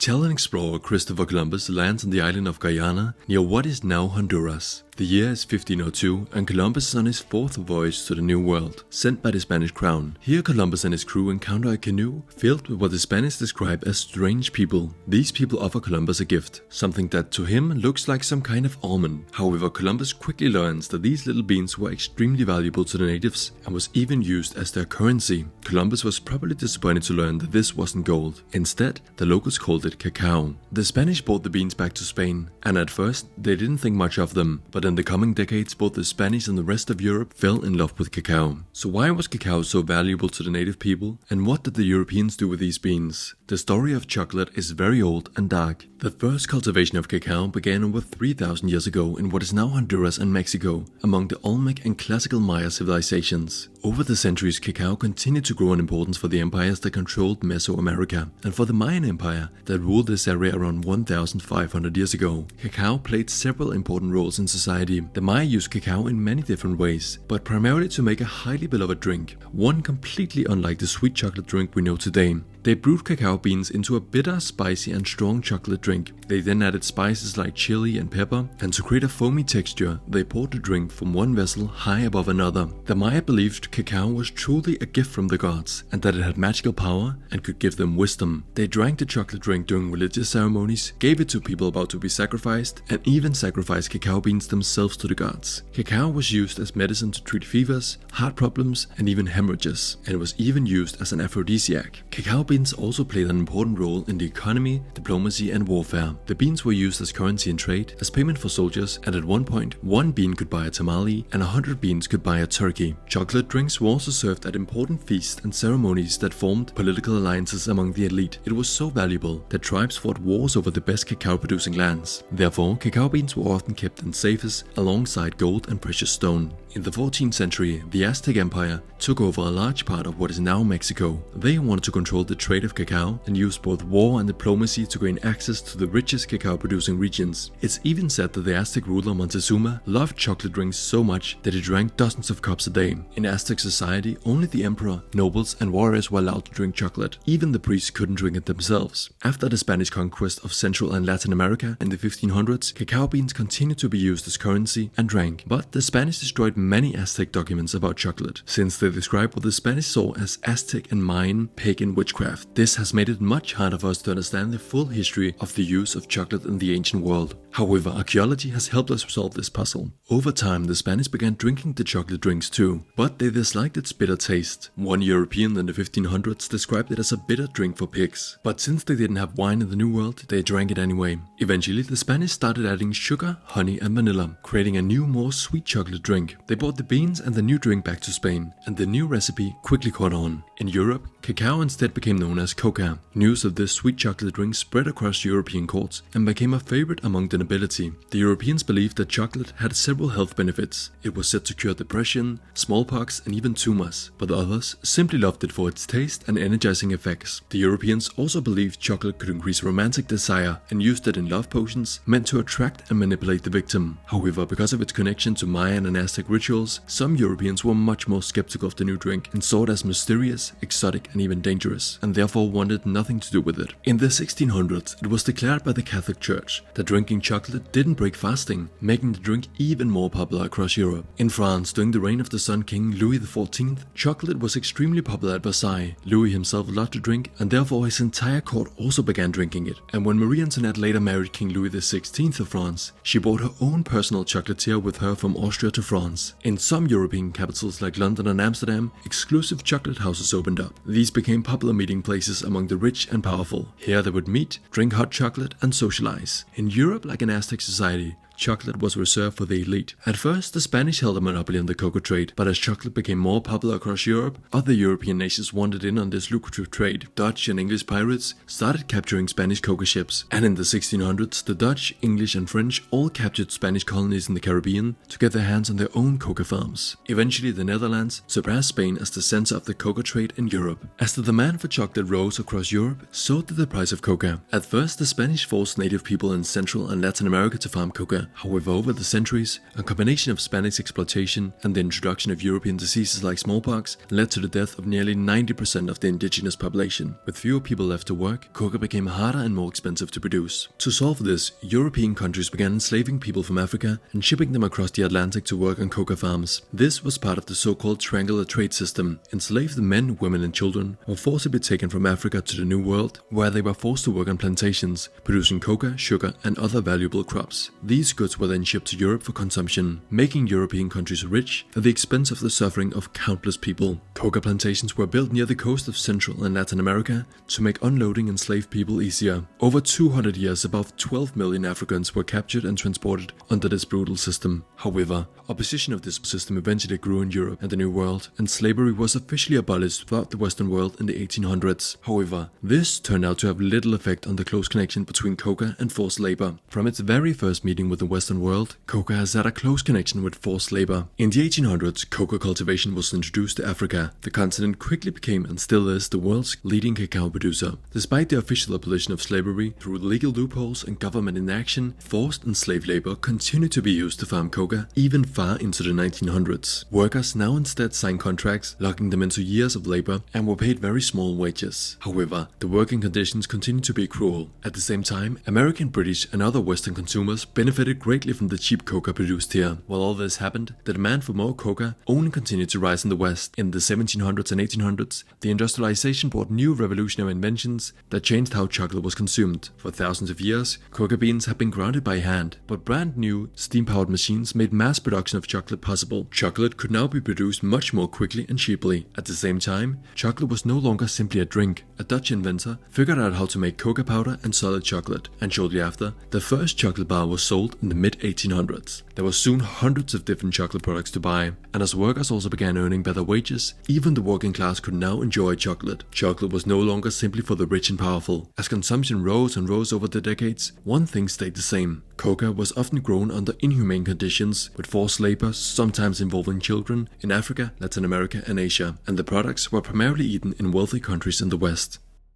Italian explorer Christopher Columbus lands on the island of Guyana near what is now Honduras. The year is 1502 and Columbus is on his fourth voyage to the New World, sent by the Spanish crown. Here Columbus and his crew encounter a canoe filled with what the Spanish describe as strange people. These people offer Columbus a gift, something that to him looks like some kind of almond. However, Columbus quickly learns that these little beans were extremely valuable to the natives and was even used as their currency. Columbus was probably disappointed to learn that this wasn't gold. Instead, the locals called it cacao. The Spanish brought the beans back to Spain, and at first they didn't think much of them, but in the coming decades both the Spanish and the rest of Europe fell in love with cacao. So why was cacao so valuable to the native people, and what did the Europeans do with these beans? The story of chocolate is very old and dark. The first cultivation of cacao began over 3,000 years ago in what is now Honduras and Mexico, among the Olmec and classical Maya civilizations. Over the centuries, cacao continued to grow in importance for the empires that controlled Mesoamerica, and for the Mayan Empire that ruled this area around 1,500 years ago. Cacao played several important roles in society. The Maya used cacao in many different ways, but primarily to make a highly beloved drink, one completely unlike the sweet chocolate drink we know today. They brewed cacao beans into a bitter, spicy and strong chocolate drink. They then added spices like chili and pepper, and to create a foamy texture, they poured the drink from one vessel high above another. The Maya believed cacao was truly a gift from the gods, and that it had magical power and could give them wisdom. They drank the chocolate drink during religious ceremonies, gave it to people about to be sacrificed, and even sacrificed cacao beans themselves to the gods. Cacao was used as medicine to treat fevers, heart problems, and even hemorrhages, and was even used as an aphrodisiac. Cacao beans also played an important role in the economy, diplomacy, and warfare. The beans were used as currency in trade, as payment for soldiers, and at one point, 1 bean could buy a tamale, and 100 beans could buy a turkey. Chocolate drinks were also served at important feasts and ceremonies that formed political alliances among the elite. It was so valuable that tribes fought wars over the best cacao-producing lands. Therefore, cacao beans were often kept in safes alongside gold and precious stone. In the 14th century, the Aztec Empire took over a large part of what is now Mexico. They wanted to control the trade of cacao and used both war and diplomacy to gain access to the richest cacao-producing regions. It's even said that the Aztec ruler Montezuma loved chocolate drinks so much that he drank dozens of cups a day. In Aztec society, only the emperor, nobles, and warriors were allowed to drink chocolate. Even the priests couldn't drink it themselves. After the Spanish conquest of Central and Latin America in the 1500s, cacao beans continued to be used as currency and drank, but the Spanish destroyed many Aztec documents about chocolate, since they describe what the Spanish saw as Aztec and Mayan pagan witchcraft. This has made it much harder for us to understand the full history of the use of chocolate in the ancient world. However, archaeology has helped us solve this puzzle. Over time, the Spanish began drinking the chocolate drinks too, but they disliked its bitter taste. One European in the 1500s described it as a bitter drink for pigs. But since they didn't have wine in the New World, they drank it anyway. Eventually, the Spanish started adding sugar, honey, and vanilla, creating a new, more sweet chocolate drink. They brought the beans and the new drink back to Spain, and the new recipe quickly caught on. In Europe, cacao instead became known as coca. News of this sweet chocolate drink spread across European courts and became a favorite among the nobility. The Europeans believed that chocolate had several health benefits. It was said to cure depression, smallpox, and even tumors, but others simply loved it for its taste and energizing effects. The Europeans also believed chocolate could increase romantic desire and used it in love potions meant to attract and manipulate the victim. However, because of its connection to Mayan and Aztec rituals, some Europeans were much more skeptical of the new drink and saw it as mysterious, exotic, and even dangerous, and therefore wanted nothing to do with it. In the 1600s, it was declared by the Catholic Church that drinking chocolate didn't break fasting, making the drink even more popular across Europe. In France, during the reign of the Sun King Louis XIV, chocolate was extremely popular at Versailles. Louis himself loved to drink, and therefore his entire court also began drinking it. And when Marie Antoinette later married King Louis XVI of France, she brought her own personal chocolatier with her from Austria to France. In some European capitals like London and Amsterdam, exclusive chocolate houses opened up. These became popular meeting places among the rich and powerful. Here they would meet, drink hot chocolate, and socialize. In Europe, like in Aztec society, chocolate was reserved for the elite. At first, the Spanish held a monopoly on the cocoa trade, but as chocolate became more popular across Europe, other European nations wanted in on this lucrative trade. Dutch and English pirates started capturing Spanish cocoa ships, and in the 1600s, the Dutch, English, and French all captured Spanish colonies in the Caribbean to get their hands on their own cocoa farms. Eventually, the Netherlands surpassed Spain as the center of the cocoa trade in Europe. As the demand for chocolate rose across Europe, so did the price of cocoa. At first, the Spanish forced native people in Central and Latin America to farm cocoa, However, over the centuries, a combination of Spanish exploitation and the introduction of European diseases like smallpox led to the death of nearly 90% of the indigenous population. With fewer people left to work, coca became harder and more expensive to produce. To solve this, European countries began enslaving people from Africa and shipping them across the Atlantic to work on coca farms. This was part of the so-called triangular trade system. Enslaved men, women and children were forcibly taken from Africa to the New World, where they were forced to work on plantations, producing coca, sugar and other valuable crops. These goods were then shipped to Europe for consumption, making European countries rich at the expense of the suffering of countless people. Coca plantations were built near the coast of Central and Latin America to make unloading enslaved people easier. Over 200 years, above 12 million Africans were captured and transported under this brutal system. However, opposition of this system eventually grew in Europe and the New World, and slavery was officially abolished throughout the Western world in the 1800s. However, this turned out to have little effect on the close connection between coca and forced labor. From its very first meeting with the Western world, coca has had a close connection with forced labor. In the 1800s, coca cultivation was introduced to Africa. The continent quickly became and still is the world's leading cacao producer. Despite the official abolition of slavery, through legal loopholes and government inaction, forced and slave labor continued to be used to farm coca even far into the 1900s. Workers now instead signed contracts, locking them into years of labor, and were paid very small wages. However, the working conditions continued to be cruel. At the same time, American, British and other Western consumers benefited greatly from the cheap coca produced here. While all this happened, the demand for more coca only continued to rise in the West. In the 1700s and 1800s, the industrialization brought new revolutionary inventions that changed how chocolate was consumed. For thousands of years, coca beans have been grounded by hand, but brand new steam-powered machines made mass production of chocolate possible. Chocolate could now be produced much more quickly and cheaply. At the same time, chocolate was no longer simply a drink. A Dutch inventor figured out how to make coca powder and solid chocolate, and shortly after, the first chocolate bar was sold in the mid-1800s. There were soon hundreds of different chocolate products to buy, and as workers also began earning better wages, even the working class could now enjoy chocolate. Chocolate was no longer simply for the rich and powerful. As consumption rose and rose over the decades, one thing stayed the same. Coca was often grown under inhumane conditions, with forced labor, sometimes involving children, in Africa, Latin America and Asia, and the products were primarily eaten in wealthy countries in the West.